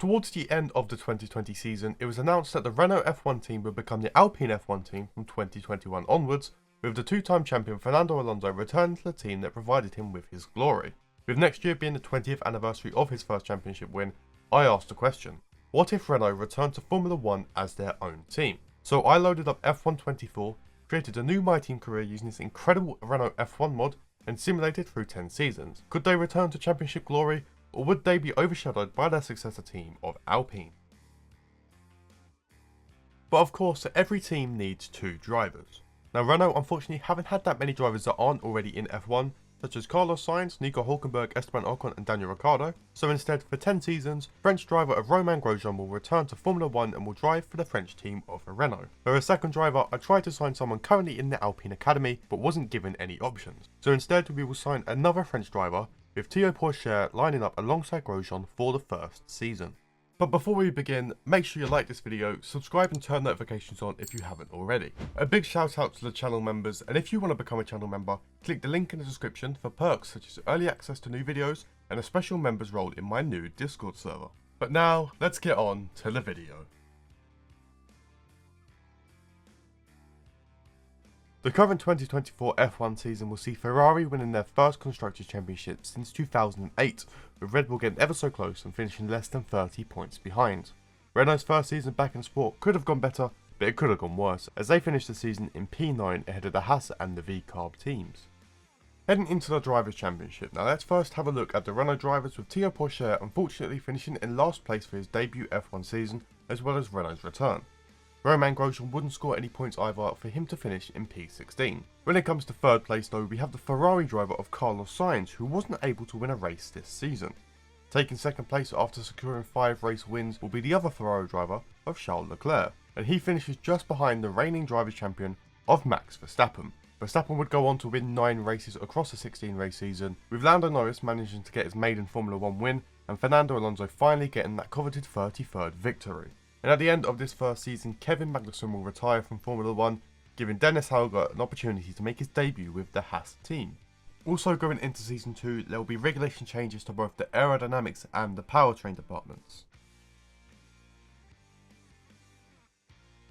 Towards the end of the 2020 season, it was announced that the Renault F1 team would become the Alpine F1 team from 2021 onwards, with the two-time champion Fernando Alonso returning to the team that provided him with his glory. With next year being the 20th anniversary of his first championship win, I asked the question, what if Renault returned to Formula 1 as their own team? So I loaded up F1 24, created a new MyTeam career using this incredible Renault F1 mod, and simulated through 10 seasons. Could they return to championship glory, or would they be overshadowed by their successor team of Alpine? But of course, every team needs two drivers. Now Renault unfortunately haven't had that many drivers that aren't already in F1, such as Carlos Sainz, Nico Hülkenberg, Esteban Ocon and Daniel Ricciardo, so instead for 10 seasons, French driver of Romain Grosjean will return to Formula 1 and will drive for the French team of Renault. For a second driver, I tried to sign someone currently in the Alpine Academy, but wasn't given any options. So instead we will sign another French driver, with Thibaut Pourchaire lining up alongside Grosjean for the first season. But before we begin, make sure you like this video, subscribe and turn notifications on if you haven't already. A big shout out to the channel members, and if you want to become a channel member, click the link in the description for perks such as early access to new videos and a special members role in my new Discord server. But now, let's get on to the video. The current 2024 F1 season will see Ferrari winning their first Constructors' Championship since 2008, with Red Bull getting ever so close and finishing less than 30 points behind. Renault's first season back in sport could have gone better, but it could have gone worse, as they finished the season in P9 ahead of the Haas and the V-Carb teams. Heading into the Drivers' Championship, now let's first have a look at the Renault drivers, with Thibaut Pourchaire unfortunately finishing in last place for his debut F1 season, as well as Renault's return. Romain Grosjean wouldn't score any points either for him to finish in P16. When it comes to third place though, we have the Ferrari driver of Carlos Sainz, who wasn't able to win a race this season. Taking second place after securing 5 race wins will be the other Ferrari driver of Charles Leclerc, and he finishes just behind the reigning drivers' champion of Max Verstappen. Verstappen would go on to win 9 races across a 16 race season, with Lando Norris managing to get his maiden Formula 1 win, and Fernando Alonso finally getting that coveted 33rd victory. And at the end of this first season, Kevin Magnussen will retire from Formula 1, giving Dennis Hauger an opportunity to make his debut with the Haas team. Also going into Season 2, there will be regulation changes to both the aerodynamics and the powertrain departments.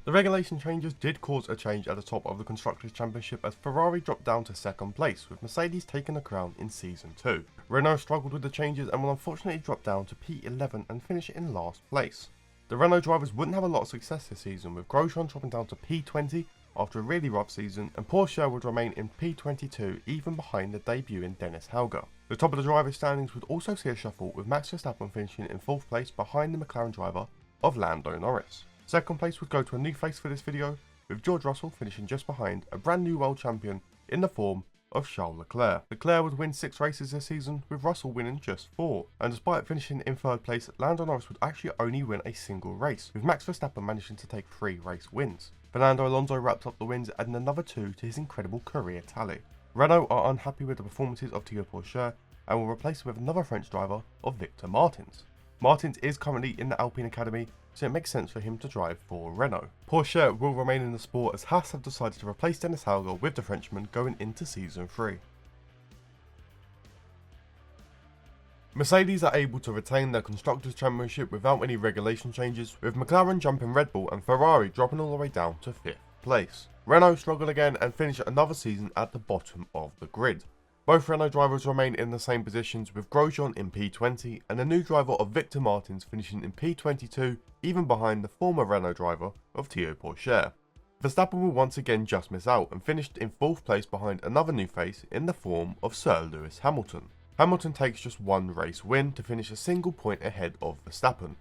The regulation changes did cause a change at the top of the Constructors' Championship, as Ferrari dropped down to second place, with Mercedes taking the crown in Season 2. Renault struggled with the changes and will unfortunately drop down to P11 and finish in last place. The Renault drivers wouldn't have a lot of success this season, with Grosjean dropping down to P20 after a really rough season, and Pourchaire would remain in P22 even behind the debuting Dennis Hauger. The top of the drivers' standings would also see a shuffle, with Max Verstappen finishing in 4th place behind the McLaren driver of Lando Norris. Second place would go to a new face for this video, with George Russell finishing just behind a brand new world champion in the form of Charles Leclerc. Leclerc would win 6 races this season, with Russell winning just 4. And despite finishing in 3rd place, Lando Norris would actually only win a single race, with Max Verstappen managing to take 3 race wins. Fernando Alonso wrapped up the wins, adding another 2 to his incredible career tally. Renault are unhappy with the performances of Thibaut Pourchaire and will replace him with another French driver of Victor Martins. Martins is currently in the Alpine Academy, so it makes sense for him to drive for Renault. Pourchaire will remain in the sport, as Haas have decided to replace Dennis Hauger with the Frenchman going into Season 3. Mercedes are able to retain their Constructors' Championship without any regulation changes, with McLaren jumping Red Bull and Ferrari dropping all the way down to 5th place. Renault struggle again and finish another season at the bottom of the grid. Both Renault drivers remain in the same positions, with Grosjean in P20 and the new driver of Victor Martins finishing in P22, even behind the former Renault driver of Thibaut Pourchaire. Verstappen will once again just miss out and finished in 4th place behind another new face in the form of Sir Lewis Hamilton. Hamilton takes just 1 race win to finish a single point ahead of Verstappen.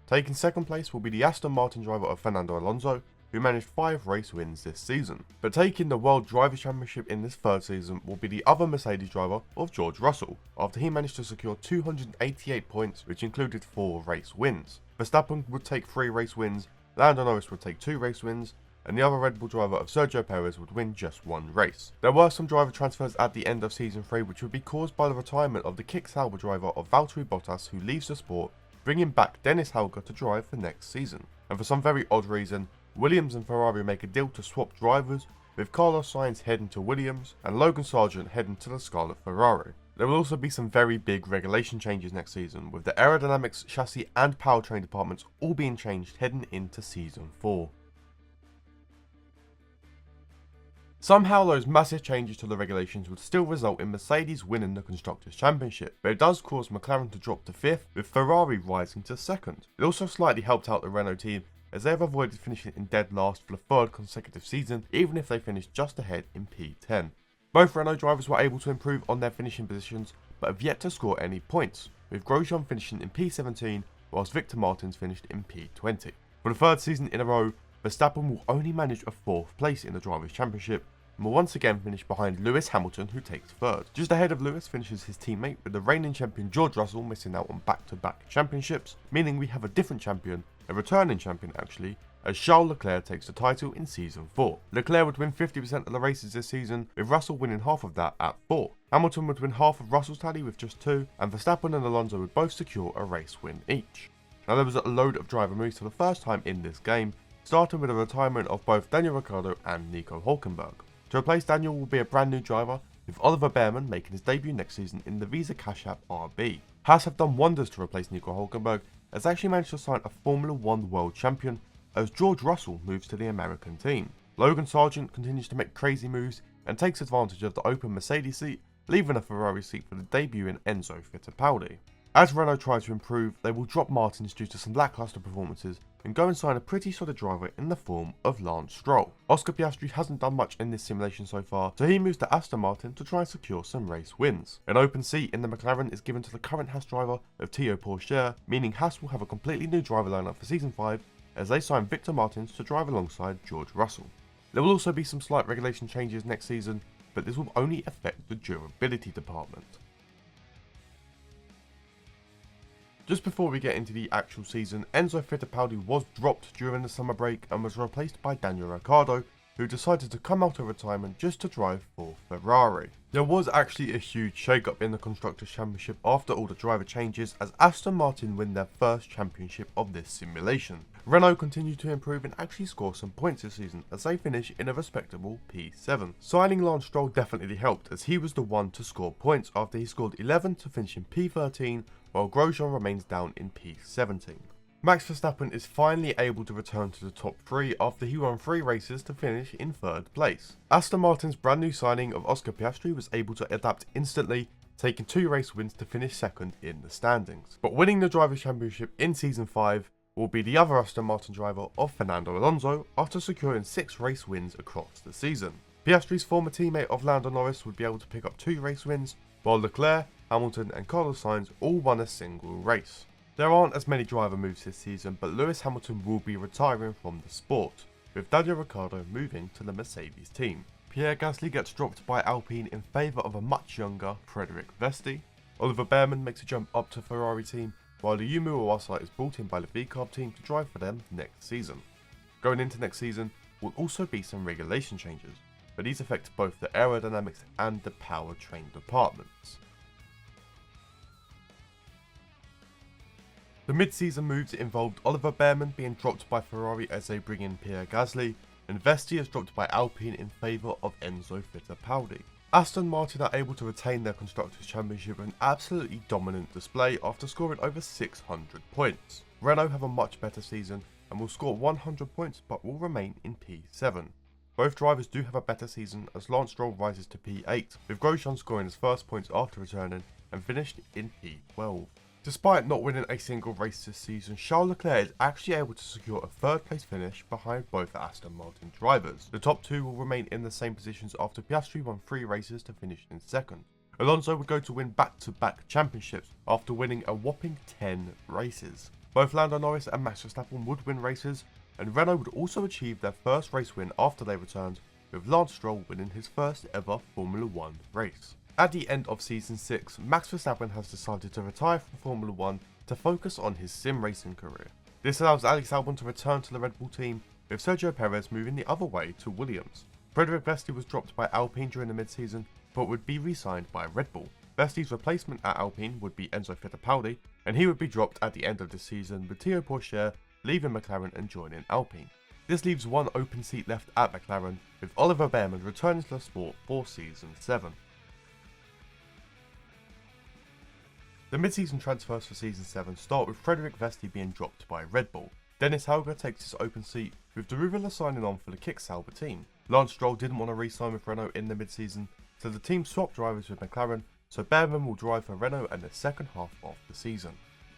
Taking second place will be the Aston Martin driver of Fernando Alonso, who managed 5 race wins this season. But taking the World Drivers' Championship in this 3rd season will be the other Mercedes driver of George Russell, after he managed to secure 288 points, which included 4 race wins. Verstappen would take 3 race wins, Lando Norris would take 2 race wins, and the other Red Bull driver of Sergio Perez would win just 1 race. There were some driver transfers at the end of Season 3, which would be caused by the retirement of the Kick Sauber driver of Valtteri Bottas, who leaves the sport, bringing back Dennis Hauger to drive for next season. And for some very odd reason, Williams and Ferrari make a deal to swap drivers, with Carlos Sainz heading to Williams and Logan Sargent heading to the Scarlet Ferrari. There will also be some very big regulation changes next season, with the aerodynamics, chassis and powertrain departments all being changed heading into Season 4. Somehow those massive changes to the regulations would still result in Mercedes winning the Constructors' Championship, but it does cause McLaren to drop to 5th, with Ferrari rising to 2nd. It also slightly helped out the Renault team, as they have avoided finishing in dead last for the 3rd consecutive season, even if they finished just ahead in P10. Both Renault drivers were able to improve on their finishing positions, but have yet to score any points, with Grosjean finishing in P17, whilst Victor Martins finished in P20. For the 3rd season in a row, Verstappen will only manage a 4th place in the Drivers' Championship, and will once again finish behind Lewis Hamilton, who takes 3rd. Just ahead of Lewis finishes his teammate, with the reigning champion George Russell missing out on back-to-back championships, meaning we have a different champion, a returning champion actually, as Charles Leclerc takes the title in Season 4. Leclerc would win 50% of the races this season, with Russell winning half of that at 4. Hamilton would win half of Russell's tally with just 2, and Verstappen and Alonso would both secure a race win each. Now there was a load of driver moves for the first time in this game, starting with the retirement of both Daniel Ricciardo and Nico Hülkenberg. To replace Daniel will be a brand new driver, with Oliver Behrman making his debut next season in the Visa Cash App RB. Haas have done wonders to replace Nico Hülkenberg, as they actually managed to sign a Formula 1 world champion, as George Russell moves to the American team. Logan Sargent continues to make crazy moves and takes advantage of the open Mercedes seat, leaving a Ferrari seat for the debut in Enzo Fittipaldi. As Renault tries to improve, they will drop Martins due to some lackluster performances and go and sign a pretty solid driver in the form of Lance Stroll. Oscar Piastri hasn't done much in this simulation so far, so he moves to Aston Martin to try and secure some race wins. An open seat in the McLaren is given to the current Haas driver of Théo Pourchaire, meaning Haas will have a completely new driver lineup for Season 5 as they sign Victor Martins to drive alongside George Russell. There will also be some slight regulation changes next season, but this will only affect the durability department. Just before we get into the actual season, Enzo Fittipaldi was dropped during the summer break and was replaced by Daniel Ricciardo, who decided to come out of retirement just to drive for Ferrari. There was actually a huge shake-up in the Constructors' Championship after all the driver changes, as Aston Martin win their first championship of this simulation. Renault continued to improve and actually score some points this season, as they finish in a respectable P7. Signing Lance Stroll definitely helped, as he was the one to score points after he scored 11 to finish in P13, while Grosjean remains down in P17. Max Verstappen is finally able to return to the top 3 after he won 3 races to finish in 3rd place. Aston Martin's brand new signing of Oscar Piastri was able to adapt instantly, taking 2 race wins to finish 2nd in the standings. But winning the Drivers' Championship in Season 5 will be the other Aston Martin driver of Fernando Alonso after securing 6 race wins across the season. Piastri's former teammate of Lando Norris would be able to pick up 2 race wins, while Leclerc, Hamilton and Carlos Sainz all won a single race. There aren't as many driver moves this season, but Lewis Hamilton will be retiring from the sport, with Daniel Ricciardo moving to the Mercedes team. Pierre Gasly gets dropped by Alpine in favour of a much younger Frederic Vesti. Oliver Behrman makes a jump up to Ferrari team, while Yumu Iwasa is brought in by the V-Carb team to drive for them next season. Going into next season will also be some regulation changes, but these affect both the aerodynamics and the powertrain departments. The mid-season moves involved Oliver Behrman being dropped by Ferrari as they bring in Pierre Gasly, and Vesti is dropped by Alpine in favour of Enzo Fittipaldi. Aston Martin are able to retain their Constructors' Championship with an absolutely dominant display after scoring over 600 points. Renault have a much better season and will score 100 points but will remain in P7. Both drivers do have a better season as Lance Stroll rises to P8, with Grosjean scoring his first points after returning and finished in P12. Despite not winning a single race this season, Charles Leclerc is actually able to secure a 3rd place finish behind both Aston Martin drivers. The top 2 will remain in the same positions after Piastri won 3 races to finish in 2nd. Alonso would go to win back-to-back championships after winning a whopping 10 races. Both Lando Norris and Max Verstappen would win races, and Renault would also achieve their first race win after they returned, with Lance Stroll winning his first ever Formula 1 race. At the end of Season 6, Max Verstappen has decided to retire from Formula 1 to focus on his sim racing career. This allows Alex Albon to return to the Red Bull team, with Sergio Perez moving the other way to Williams. Frederic Vesti was dropped by Alpine during the mid-season, but would be re-signed by Red Bull. Vesti's replacement at Alpine would be Enzo Fittipaldi, and he would be dropped at the end of the season, with Théo Pourchaire leaving McLaren and joining Alpine. This leaves one open seat left at McLaren, with Oliver Behrman returning to the sport for Season 7. The mid-season transfers for Season 7 start with Frederik Vesti being dropped by Red Bull. Dennis Hauger takes his open seat, with Deruvila signing on for the Kick Sauber team. Lance Stroll didn't want to re-sign with Renault in the mid-season, so the team swapped drivers with McLaren, so Behrman will drive for Renault in the second half of the season.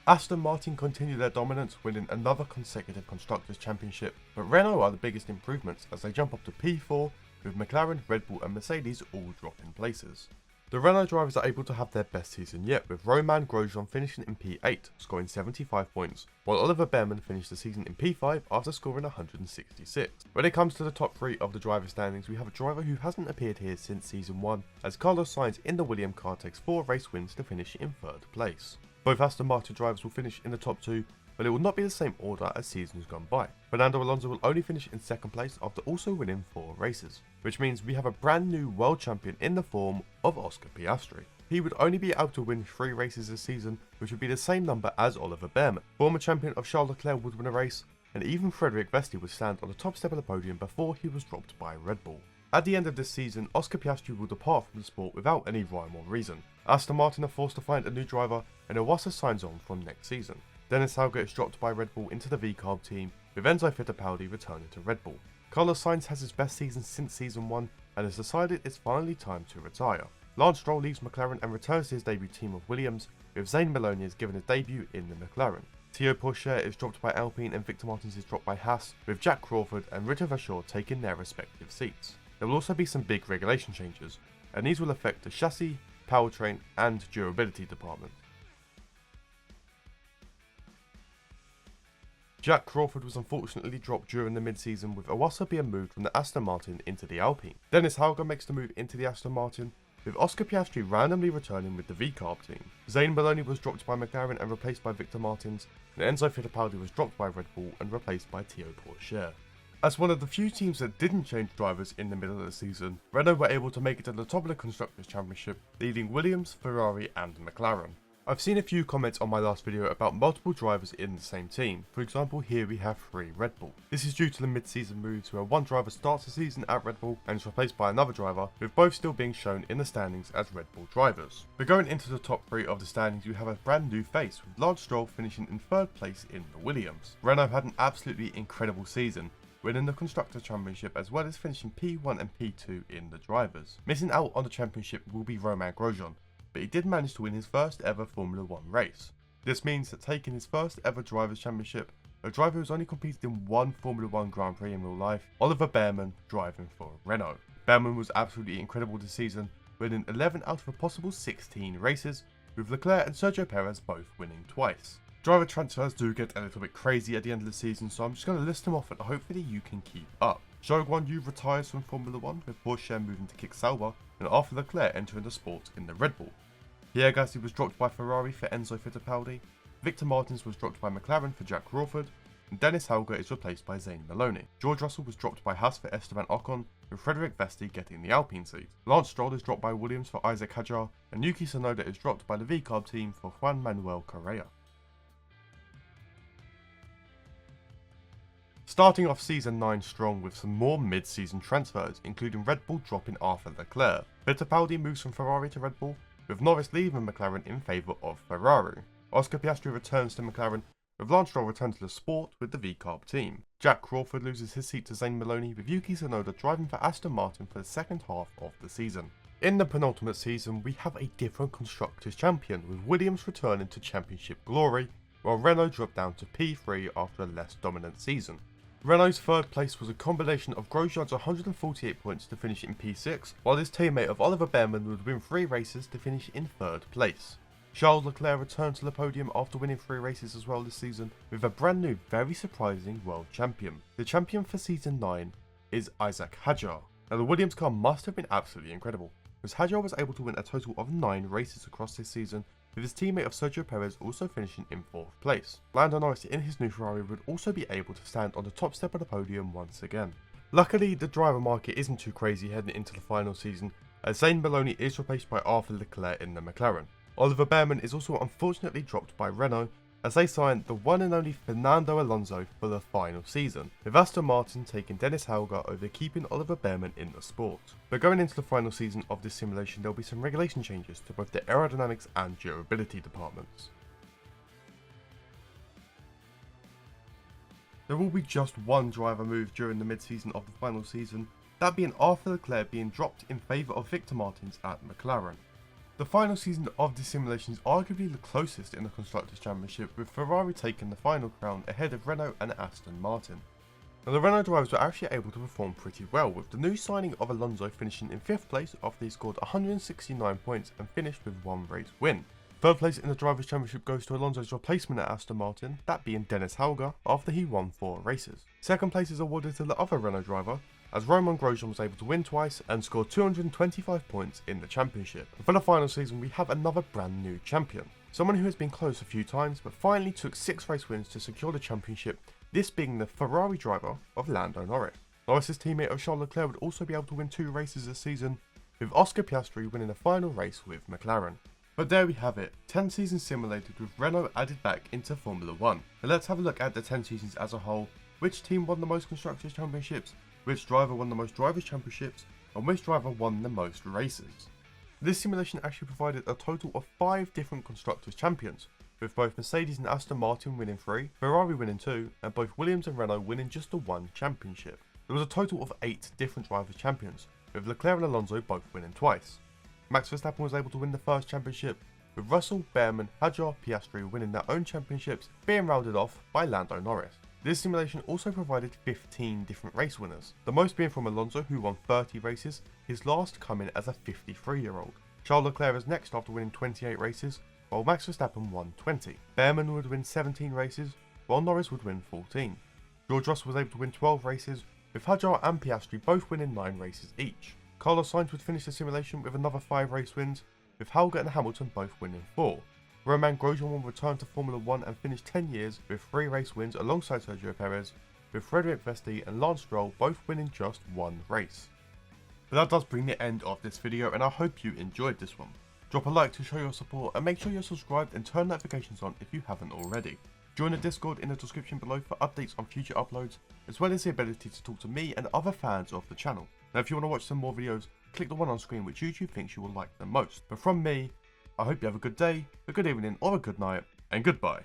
Aston Martin continue their dominance, winning another consecutive Constructors' Championship, but Renault are the biggest improvements as they jump up to P4, with McLaren, Red Bull and Mercedes all dropping places. The Renault drivers are able to have their best season yet, with Romain Grosjean finishing in P8, scoring 75 points, while Oliver Behrman finished the season in P5 after scoring 166. When it comes to the top 3 of the driver standings, we have a driver who hasn't appeared here since Season 1, as Carlos Sainz in the Williams car takes 4 race wins to finish in 3rd place. Both Aston Martin drivers will finish in the top 2, but it will not be the same order as seasons gone by. Fernando Alonso will only finish in 2nd place after also winning 4 races, which means we have a brand new world champion in the form of Oscar Piastri. He would only be able to win 3 races this season, which would be the same number as Oliver Behrman. Former champion of Charles Leclerc would win a race, and even Frederik Vesti would stand on the top step of the podium before he was dropped by Red Bull. At the end of this season, Oscar Piastri will depart from the sport without any rhyme or reason. Aston Martin are forced to find a new driver, and Iwasa signs on from next season. Dennis Hauger is dropped by Red Bull into the V-Carb team, with Enzo Fittipaldi returning to Red Bull. Carlos Sainz has his best season since Season 1 and has decided it's finally time to retire. Lance Stroll leaves McLaren and returns to his debut team of Williams, with Zane Maloney given his debut in the McLaren. Théo Pourchaire is dropped by Alpine and Victor Martins is dropped by Haas, with Jack Crawford and Richard Vasseur taking their respective seats. There will also be some big regulation changes, and these will affect the chassis, powertrain and durability department. Jack Crawford was unfortunately dropped during the mid-season, with Iwasa being moved from the Aston Martin into the Alpine. Dennis Hauger makes the move into the Aston Martin, with Oscar Piastri randomly returning with the V-Carb team. Zane Maloney was dropped by McLaren and replaced by Victor Martins, and Enzo Fittipaldi was dropped by Red Bull and replaced by Théo Pourchaire. As one of the few teams that didn't change drivers in the middle of the season, Renault were able to make it to the top of the Constructors' Championship, leading Williams, Ferrari and McLaren. I've seen a few comments on my last video about multiple drivers in the same team. For example, here we have 3 Red Bull. This is due to the mid-season moves where one driver starts the season at Red Bull and is replaced by another driver, with both still being shown in the standings as Red Bull drivers. But going into the top 3 of the standings, we have a brand new face, with Lance Stroll finishing in 3rd place in the Williams. Renault had an absolutely incredible season, winning the Constructors' Championship as well as finishing P1 and P2 in the drivers. Missing out on the championship will be Romain Grosjean, but he did manage to win his first ever Formula 1 race. This means that taking his first ever Drivers' Championship, a driver who's only competed in one Formula 1 Grand Prix in real life, Oliver Behrman driving for Renault. Behrman was absolutely incredible this season, winning 11 out of a possible 16 races, with Leclerc and Sergio Perez both winning twice. Driver transfers do get a little bit crazy at the end of the season, so I'm just going to list them off and hopefully you can keep up. Zhou Guanyu retires from Formula 1, with Pourchaire moving to Kick Sauber, and Arthur Leclerc entering the sport in the Red Bull. Pierre Gasly was dropped by Ferrari for Enzo Fittipaldi, Victor Martins was dropped by McLaren for Jack Crawford, and Dennis Hauger is replaced by Zane Maloney. George Russell was dropped by Haas for Esteban Ocon, with Frederik Vesti getting the Alpine seat. Lance Stroll is dropped by Williams for Isaac Hadjar, and Yuki Tsunoda is dropped by the V-Carb team for Juan Manuel Correa. Starting off Season 9 strong with some more mid-season transfers, including Red Bull dropping Arthur Leclerc. Fittipaldi moves from Ferrari to Red Bull, with Norris leaving McLaren in favour of Ferrari. Oscar Piastri returns to McLaren, with Lance Stroll returned to the sport with the V-Carb team. Jack Crawford loses his seat to Zane Maloney, with Yuki Tsunoda driving for Aston Martin for the second half of the season. In the penultimate season, we have a different Constructors' Champion, with Williams returning to Championship glory, while Renault dropped down to P3 after a less dominant season. Renault's 3rd place was a combination of Grosjean's 148 points to finish in P6, while his teammate of Oliver Behrman would win 3 races to finish in 3rd place. Charles Leclerc returned to the podium after winning 3 races as well this season, with a brand new, very surprising world champion. The champion for Season 9 is Isaac Hadjar. Now the Williams car must have been absolutely incredible, as Hadjar was able to win a total of 9 races across this season, with his teammate of Sergio Perez also finishing in 4th place. Lando Norris in his new Ferrari would also be able to stand on the top step of the podium once again. Luckily, the driver market isn't too crazy heading into the final season, as Zane Maloney is replaced by Arthur Leclerc in the McLaren. Oliver Behrman is also unfortunately dropped by Renault, as they signed the one and only Fernando Alonso for the final season, with Aston Martin taking Dennis Hauger over keeping Oliver Behrman in the sport. But going into the final season of this simulation, there will be some regulation changes to both the aerodynamics and durability departments. There will be just one driver move during the mid-season of the final season, that being Arthur Leclerc being dropped in favour of Victor Martins at McLaren. The final season of this simulation is arguably the closest in the Constructors' Championship, with Ferrari taking the final crown ahead of Renault and Aston Martin. Now, the Renault drivers were actually able to perform pretty well, with the new signing of Alonso finishing in 5th place after he scored 169 points and finished with one race win. 3rd place in the Drivers' Championship goes to Alonso's replacement at Aston Martin, that being Dennis Hauger, after he won 4 races. 2nd place is awarded to the other Renault driver, as Romain Grosjean was able to win twice and scored 225 points in the championship. And for the final season, we have another brand new champion. Someone who has been close a few times, but finally took 6 race wins to secure the championship, this being the Ferrari driver of Lando Norris. Norris's teammate of Charles Leclerc would also be able to win 2 races this season, with Oscar Piastri winning the final race with McLaren. But there we have it, 10 seasons simulated with Renault added back into Formula 1. Now let's have a look at the 10 seasons as a whole, which team won the most Constructors' Championships, which driver won the most Drivers' Championships, and which driver won the most races. This simulation actually provided a total of 5 different Constructors' Champions, with both Mercedes and Aston Martin winning 3, Ferrari winning 2, and both Williams and Renault winning just the 1 championship. There was a total of 8 different Drivers' Champions, with Leclerc and Alonso both winning twice. Max Verstappen was able to win the first championship, with Russell, Behrman, Hadjar, Piastri winning their own championships, being rounded off by Lando Norris. This simulation also provided 15 different race winners, the most being from Alonso, who won 30 races, his last coming as a 53-year-old. Charles Leclerc is next after winning 28 races, while Max Verstappen won 20. Behrman would win 17 races, while Norris would win 14. George Russell was able to win 12 races, with Hadjar and Piastri both winning 9 races each. Carlos Sainz would finish the simulation with another 5 race wins, with Hauger and Hamilton both winning 4. Romain Grosjean will return to Formula 1 and finish 10 years with 3 race wins alongside Sergio Perez, with Frederic Vesti and Lance Stroll both winning just 1 race. But that does bring the end of this video, and I hope you enjoyed this one. Drop a like to show your support, and make sure you're subscribed and turn notifications on if you haven't already. Join the Discord in the description below for updates on future uploads, as well as the ability to talk to me and other fans of the channel. Now if you want to watch some more videos, click the one on screen which YouTube thinks you will like the most. But from me, I hope you have a good day, a good evening or a good night, and goodbye.